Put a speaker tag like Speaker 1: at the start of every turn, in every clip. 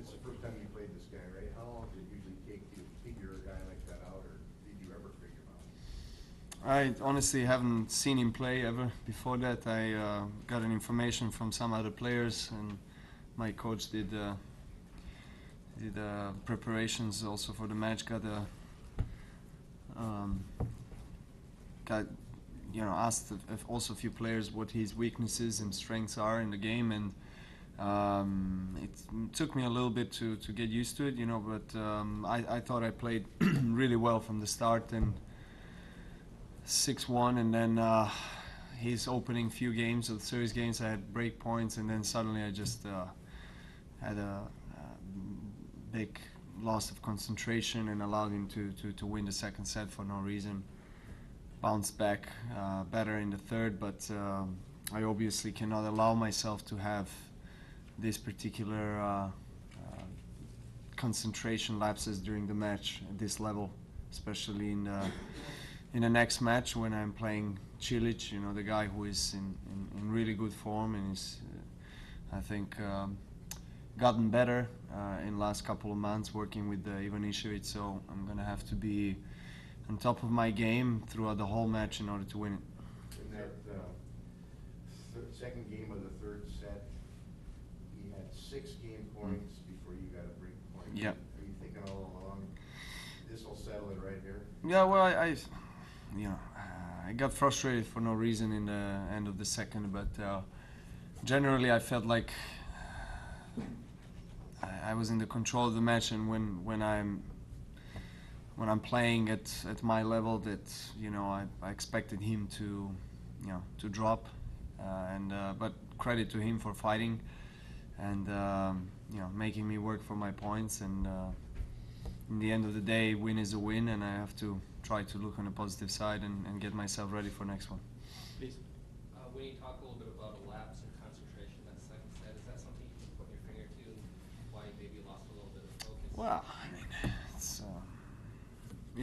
Speaker 1: It's the first time you played this guy, right? How long does it usually take to figure a guy like that out, or did you ever figure him out?
Speaker 2: I honestly haven't seen him play ever. Before that, I got an information from some other players, and my coach did preparations also for the match. Got asked if also a few players what his weaknesses and strengths are in the game, and it took me a little bit to get used to it, but I thought I played really well from the start, and 6-1, and then his opening few games of the series games I had break points, and then suddenly I just had a big loss of concentration and allowed him to win the second set for no reason. Bounced back better in the third, but I obviously cannot allow myself to have this particular concentration lapses during the match at this level, especially in the next match when I'm playing Cilic, the guy who is in really good form and is, I think, gotten better in the last couple of months working with Ivan Išević, so I'm going to have to be on top of my game throughout the whole match in order to win it.
Speaker 1: In that second game of the third set, he had 6 game points before you got a break point.
Speaker 2: Yeah.
Speaker 1: Are you thinking all along, this will settle it right here?
Speaker 2: Yeah, well, I got frustrated for no reason in the end of the second, but generally I felt like I was in the control of the match, and when I'm playing at my level, that I expected him to drop, but credit to him for fighting and making me work for my points, and in the end of the day, win is a win, and I have to try to look on the positive side and get myself ready for next one.
Speaker 3: Please. When you talk a little bit about a lapse in concentration that second set, is that something you can put your finger to, why you maybe lost a little bit of focus?
Speaker 2: Well, I mean,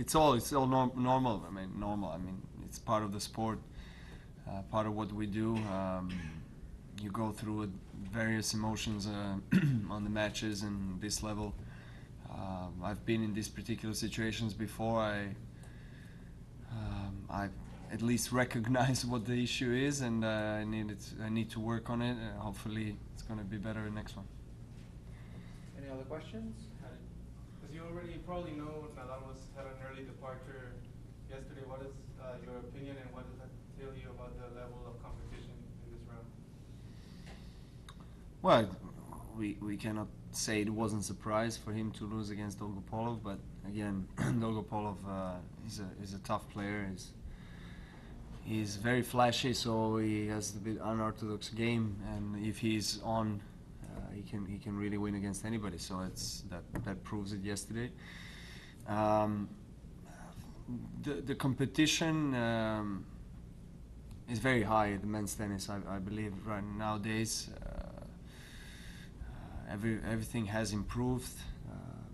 Speaker 2: it's all normal. Normal. It's part of the sport, part of what we do. You go through various emotions on the matches and this level. I've been in these particular situations before. I at least recognize what the issue is, and I need to work on it. Hopefully, it's going to be better in the next one.
Speaker 4: Any other questions?
Speaker 5: As you already probably know, Nadal had an early departure yesterday. What is your opinion, and what does that tell you about the level of competition in this round?
Speaker 2: Well, we cannot say it wasn't a surprise for him to lose against Dolgopolov, but again, Dolgopolov is a tough player. He's very flashy, so he has a bit unorthodox game, and if he's on, he can really win against anybody. So that proves it yesterday. The competition is very high at the men's tennis. I believe right nowadays. Everything has improved,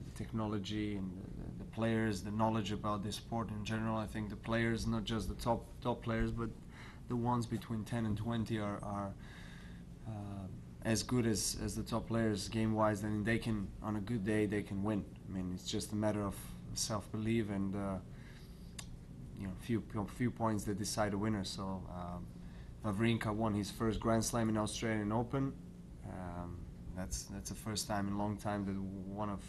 Speaker 2: the technology and the players, the knowledge about the sport in general. I think the players, not just the top players, but the ones between 10 and 20 are as good as the top players game-wise. And they can, on a good day, they can win. It's just a matter of self-belief and few points that decide a winner. So Wawrinka won his first Grand Slam in Australian Open. That's the first time in a long time that one of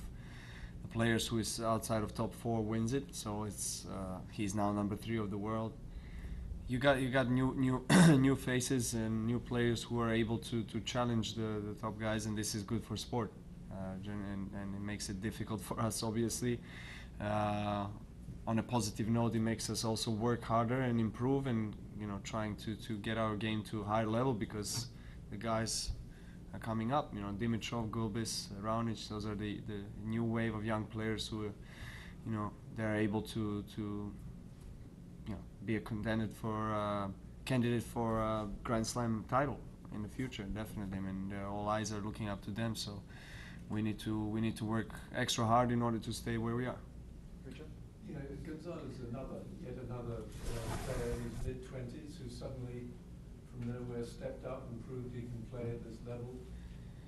Speaker 2: the players who is outside of top 4 wins it. So he's now number 3 of the world. You got new new faces and new players who are able to challenge the top guys, and this is good for sport. And it makes it difficult for us, obviously. On a positive note, it makes us also work harder and improve, and trying to get our game to a higher level, because the guys are coming up. Dimitrov, Gulbis, Raonic, those are the new wave of young players who, they're able to be a candidate for a Grand Slam title in the future. Definitely. All eyes are looking up to them. So we need to work extra hard in order to stay where we are.
Speaker 4: Richard?
Speaker 6: Gonzalez is yet another player in his mid-20s who suddenly, from nowhere, stepped up and proved he can play at this level.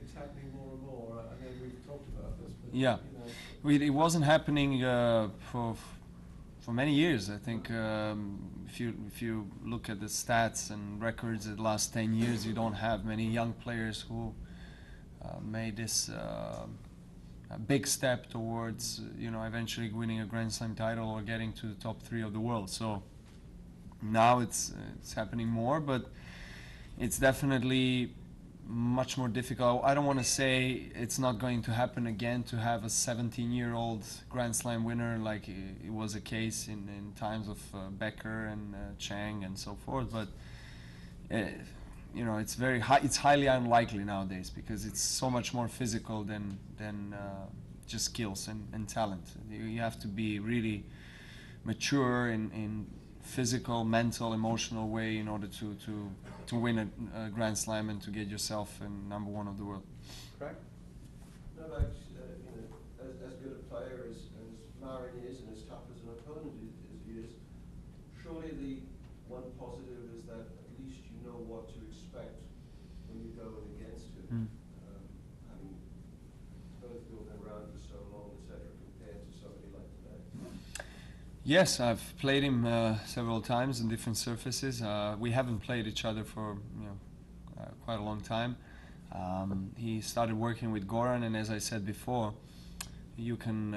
Speaker 6: it's happening more and more. I know we've talked about this, but
Speaker 2: Yeah.
Speaker 6: you know,
Speaker 2: It wasn't happening for many years. I think if you look at the stats and records of the last 10 years, you don't have many young players who made this a big step towards eventually winning a Grand Slam title or getting to the top 3 of the world. So now it's happening more, but it's definitely much more difficult. I don't want to say it's not going to happen again to have a 17-year-old Grand Slam winner like it was a case in times of Becker and Chang and so forth, but it's it's highly unlikely nowadays because it's so much more physical than just skills and talent. You have to be really mature in physical, mental, emotional way in order to win a Grand Slam and to get yourself in #1 of the world.
Speaker 4: Correct?
Speaker 7: Novak, as good a player as Marin is and as tough as an opponent as he is, surely the one positive is that at least you know what to expect when you're going against him. Having both of you been around for so long, etc., compared to somebody like today.
Speaker 2: Yes, I've played him several times on different surfaces. We haven't played each other for quite a long time. He started working with Goran, and as I said before, you can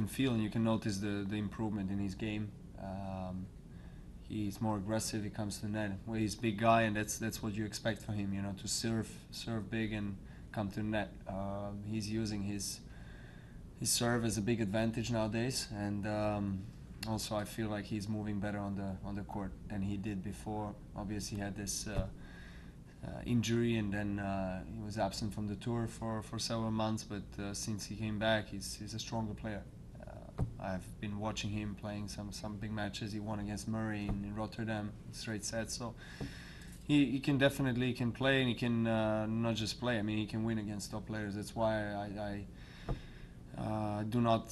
Speaker 2: feel and you can notice the improvement in his game. He's more aggressive. He comes to the net. Well, he's a big guy, and that's what you expect from him. To serve big and come to the net. He's using his serve as a big advantage nowadays, and also I feel like he's moving better on the court than he did before. Obviously, he had this injury, and then he was absent from the tour for several months. But since he came back, he's a stronger player. I've been watching him playing some big matches. He won against Murray in Rotterdam, straight sets. So he can definitely play, and he can not just play. I mean, he can win against top players. That's why I do not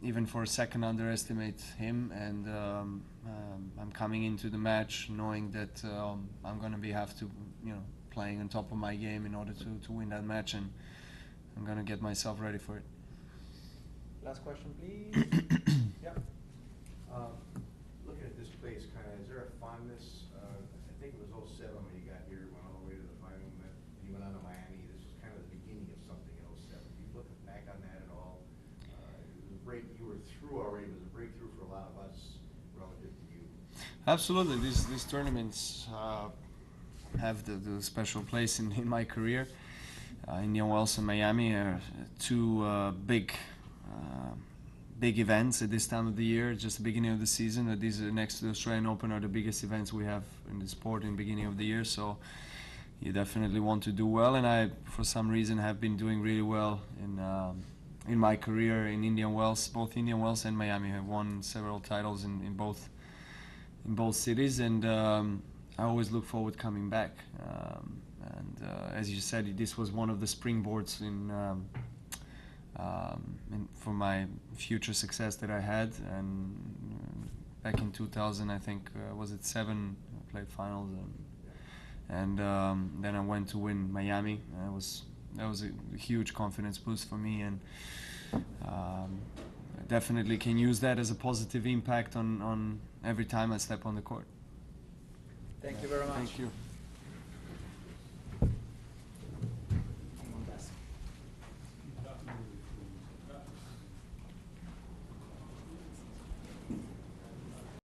Speaker 2: even for a second underestimate him, and I'm coming into the match knowing that I'm going to have to playing on top of my game in order to win that match, and I'm going to get myself ready for it.
Speaker 4: Last question, please. Yeah.
Speaker 1: Looking at this place, is there a fondness? I think it was 2007 when you got here, went all the way to the final, and you went on to Miami. This was kind of the beginning of something in 2007. Do you look back on that at all? It was a break you were through already. It was a breakthrough for a lot of us relative to you.
Speaker 2: Absolutely. These tournaments have the special place in my career. Indian Wells and Miami are two big events at this time of the year, just the beginning of the season. These are next to the Australian Open, are the biggest events we have in the sport in the beginning of the year. So you definitely want to do well, and I, for some reason, have been doing really well in my career in Indian Wells. Both Indian Wells and Miami have won several titles in both cities, and I always look forward coming back. As you said, this was one of the springboards for my future success that I had. And back in 2000, I think, was it 7? I played finals, and then I went to win Miami. That was a huge confidence boost for me, and I definitely can use that as a positive impact on every time I step on the court.
Speaker 4: Thank you very much.
Speaker 2: Thank you.